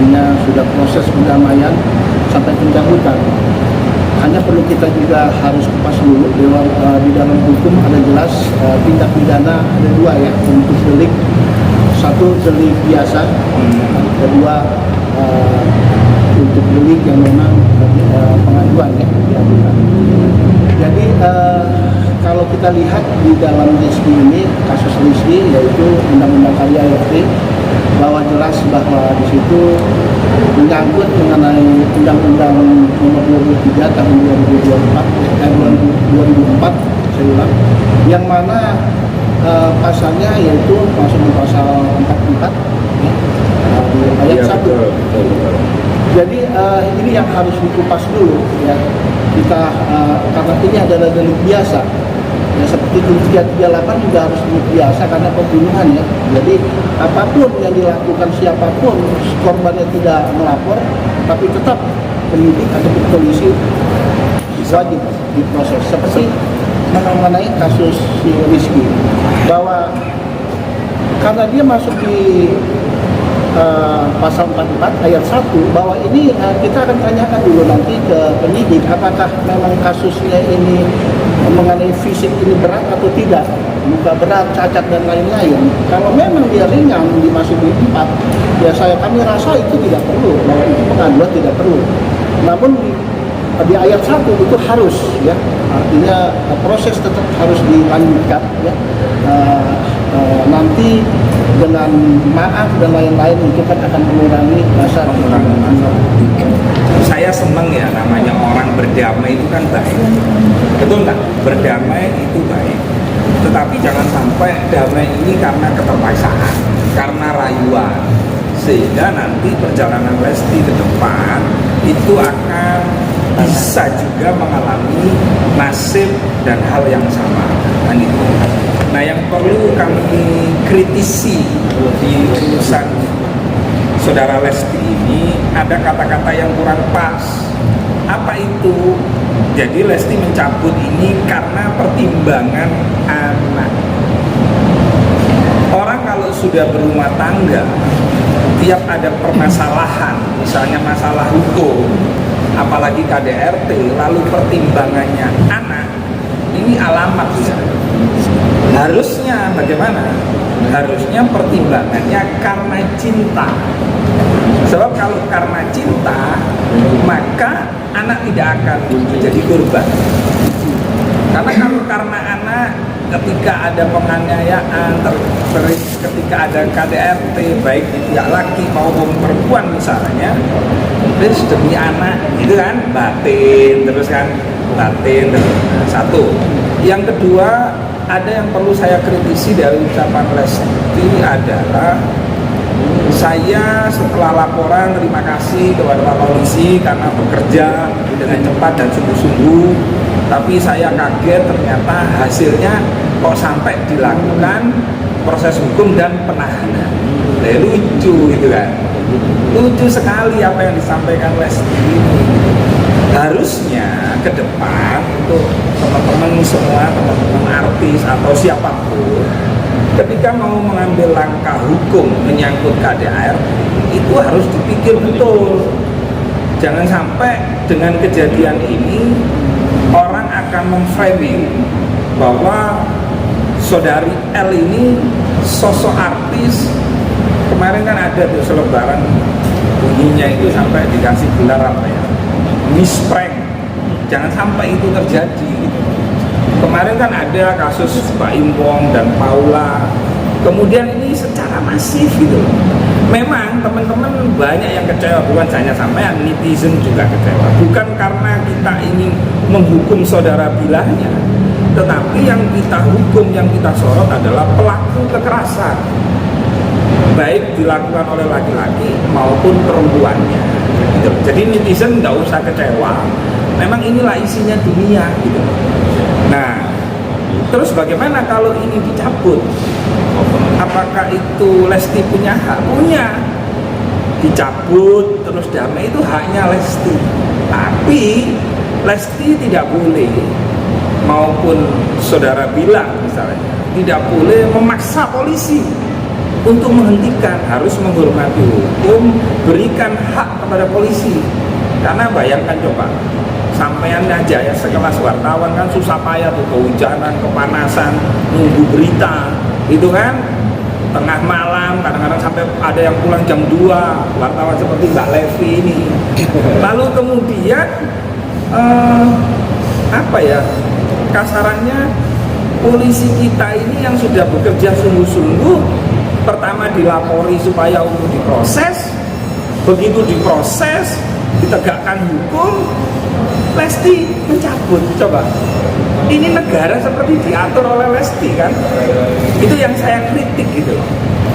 artinya sudah proses pendamaian sampai pencabutan. Hanya perlu kita juga harus kupas dulu di dalam hukum ada jelas tindak pidana ada dua ya untuk delik. Satu delik biasa, kedua untuk delik yang memang pengaduan ya diadukan. Jadi kalau kita lihat di dalam Rizky ini, kasus Rizky yaitu Undang-Undang KDART, bahwa jelas bahwa di situ menyangkut mengenai Undang-Undang Nomor 23 Tahun 2004, saya ulang, yang mana pasalnya yaitu masuk di pasal 44 ya, di ayat 1. Jadi ini yang harus dikupas dulu ya kita karena ini adalah delik biasa ya, seperti 338 juga harus delik biasa karena pembunuhan ya. Jadi apapun yang dilakukan siapapun korbannya tidak melapor tapi tetap penyidik atau polisi wajib diproses seperti mengenai kasus si Rizky, bahwa karena dia masuk di pasal 44 ayat 1 bahwa ini kita akan tanyakan dulu nanti ke penyidik apakah memang kasusnya ini mengenai fisik ini berat atau tidak, luka berat, cacat dan lain-lain. Kalau memang dia ringan dimasuki 4 ya kami rasa itu tidak perlu, bahwa itu pengaduan tidak perlu. Namun di ayat 1 itu harus ya, artinya proses tetap harus dilanjutkan ya. Nanti dengan maaf dan lain-lain itu kan akan mengurangi rasa Saya senang ya, namanya orang berdamai itu kan baik, betul nggak? Berdamai itu baik, tetapi jangan sampai damai ini karena keterpaksaan, karena rayuan, sehingga nanti perjalanan Lesti ke depan itu akan bisa juga mengalami nasib dan hal yang sama kan itu. Nah yang perlu kami kritisi di urusan saudara Lesti ini ada kata-kata yang kurang pas. Apa itu? Jadi Lesti mencabut ini karena pertimbangan anak. Orang kalau sudah berumah tangga, tiap ada permasalahan, misalnya masalah hukum, apalagi KDRT, lalu pertimbangannya anak, ini alamat ya. Harusnya bagaimana? Harusnya pertimbangannya karena cinta. Sebab kalau karena cinta, maka anak tidak akan menjadi korban. Karena kalau karena anak, ketika ada penganiayaan, terus ketika ada KDRT, baik di pihak laki maupun perempuan misalnya, terus demi anak, itu kan batin, terus kan batin, terus. Satu. Yang kedua, ada yang perlu saya kritisi dari ucapan Lesti adalah saya setelah laporan terima kasih kepada Pak Polisi karena bekerja dengan cepat dan sungguh-sungguh, tapi saya kaget ternyata hasilnya kok sampai dilakukan proses hukum dan penahanan. Lucu gitu kan, lucu sekali apa yang disampaikan Lesti ini. Harusnya ke depan untuk teman-teman semua, teman-teman artis atau siapapun, ketika mau mengambil langkah hukum menyangkut KDART itu harus dipikir betul. Jangan sampai dengan kejadian ini orang akan memframing bahwa saudari L ini sosok artis. Kemarin kan ada tuh selebaran bunyinya itu sampai dikasih gelar apa ya, Miss Prank. Jangan sampai itu terjadi. Kemarin kan ada kasus Pak Impong dan Paula, kemudian ini secara masif gitu. Memang teman-teman banyak yang kecewa, bukan hanya sampean, netizen juga kecewa. Bukan karena kita ingin menghukum saudara bilahnya, tetapi yang kita hukum, yang kita sorot adalah pelaku kekerasan, baik dilakukan oleh laki-laki maupun perempuannya gitu. Jadi netizen nggak usah kecewa, memang inilah isinya dunia gitu. Nah, terus bagaimana kalau ini dicabut? Apakah itu Lesti punya hak? Punya. Dicabut terus damai itu haknya Lesti. Tapi Lesti tidak boleh, maupun saudara bilang misalnya, tidak boleh memaksa polisi untuk menghentikan, harus menghormati hukum, berikan hak kepada polisi. Karena bayangkan coba, sampean aja ya sekelas wartawan kan susah payah tuh, kehujanan, kepanasan, nunggu berita, itu kan tengah malam, kadang-kadang sampai ada yang pulang jam 2, wartawan seperti Mbak Levi ini. Lalu kemudian apa ya, kasarannya polisi kita ini yang sudah bekerja sungguh-sungguh, pertama dilapori supaya untuk diproses, begitu diproses, ditegakkan hukum, Lesti mencabut. Coba, ini negara seperti diatur oleh Lesti kan? Itu yang saya kritik gitu.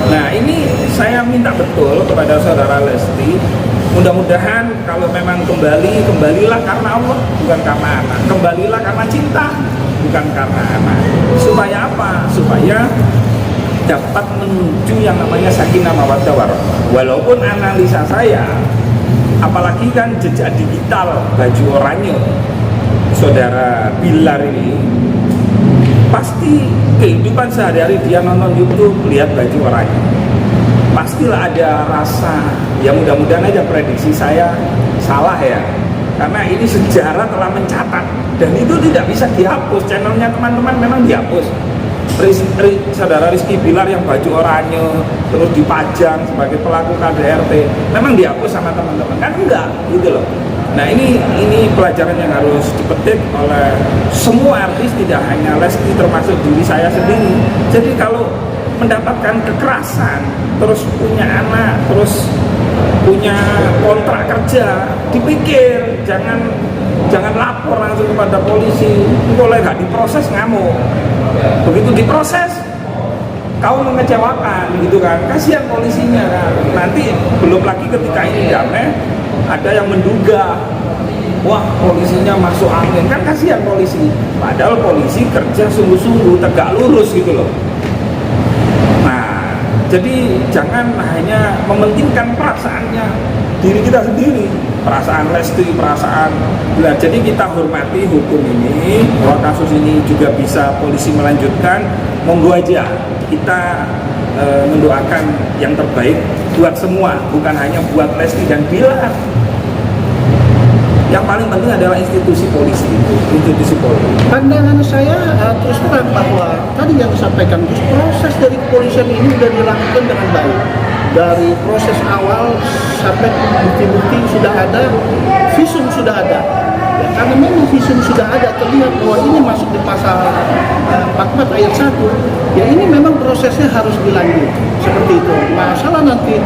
Nah, ini saya minta betul kepada saudara Lesti, mudah-mudahan kalau memang kembalilah karena Allah, bukan karena anak. Kembalilah karena cinta, bukan karena anak. Supaya apa? Supaya dapat menuju yang namanya sakinah mawaddah warahmah. Walaupun analisa saya, apalagi kan jejak digital baju oranye saudara Bilar ini, pasti kehidupan sehari-hari dia nonton YouTube lihat baju oranye, pastilah ada rasa, ya mudah-mudahan aja prediksi saya salah ya, karena ini sejarah telah mencatat dan itu tidak bisa dihapus. Channelnya teman-teman memang dihapus, saudara Rizky Bilar yang baju oranye terus dipajang sebagai pelaku KDRT memang dihapus sama teman-teman, kan enggak gitu loh. Nah, ini pelajaran yang harus dipetik oleh semua artis, tidak hanya Lesti, termasuk diri saya sendiri. Jadi kalau mendapatkan kekerasan, terus punya anak, terus punya kontrak kerja, dipikir, jangan lapor langsung kepada polisi. Boleh nggak diproses, ngamuk. Begitu diproses, kau mengecewakan gitu kan, kasihan polisinya kan. Nanti belum lagi ketika ini damai, ada yang menduga, wah polisinya masuk angin, kan kasihan polisi. Padahal polisi kerja sungguh-sungguh, tegak lurus gitu loh. Nah, jadi jangan hanya mementingkan perasaannya diri kita sendiri, perasaan Lesti, perasaan Bilar. Jadi kita hormati hukum ini, bahwa kasus ini juga bisa polisi melanjutkan, monggo aja. Kita mendoakan yang terbaik buat semua, bukan hanya buat Lesti dan Bilar. Yang paling penting adalah institusi polisi itu, institusi polisi. Pandangan saya terus terang bahwa tadi yang disampaikan, proses dari kepolisian ini sudah dilakukan dengan baik. Dari proses awal sampai bukti-bukti sudah ada, visum sudah ada. Ya, karena memang visum sudah ada, terlihat bahwa ini masuk di pasal 44 ayat 1. Ya, ini memang prosesnya harus dilanjut seperti itu. Masalah nanti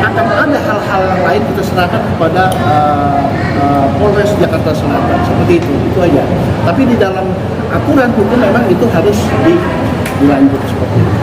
akan ada hal-hal yang lain kita serahkan kepada Polres Jakarta Selatan, seperti itu aja. Tapi di dalam aturan hukum memang itu harus dilanjut seperti itu.